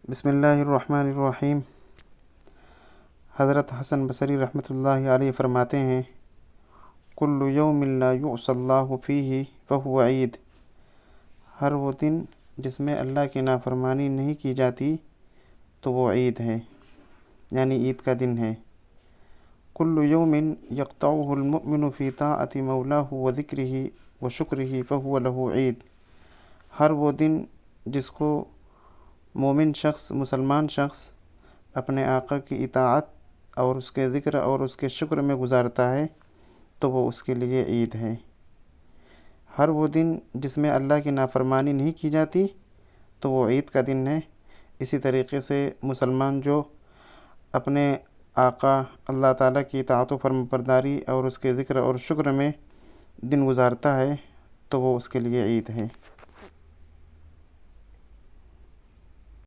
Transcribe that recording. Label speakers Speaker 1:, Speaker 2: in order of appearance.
Speaker 1: بسم اللہ الرحمن الرحیم۔ حضرت حسن بصری رحمۃ اللہ علیہ فرماتے ہیں، کل یوم لا یعصی اللہ فیہ فہو عید۔ ہر وہ دن جس میں اللہ کی نافرمانی نہیں کی جاتی تو وہ عید ہے، یعنی عید کا دن ہے۔ کل یوم یقطعہ المؤمن فی طاعۃ مولاہ وذکرہ وشکرہ فہو لہ عید۔ ہر وہ دن جس کو مومن شخص، مسلمان شخص اپنے آقا کی اطاعت اور اس کے ذکر اور اس کے شکر میں گزارتا ہے تو وہ اس کے لیے عید ہے۔ ہر وہ دن جس میں اللہ کی نافرمانی نہیں کی جاتی تو وہ عید کا دن ہے۔ اسی طریقے سے مسلمان جو اپنے آقا اللہ تعالیٰ کی اطاعت و فرمانبرداری اور اس کے ذکر اور شکر میں دن گزارتا ہے تو وہ اس کے لیے عید ہے۔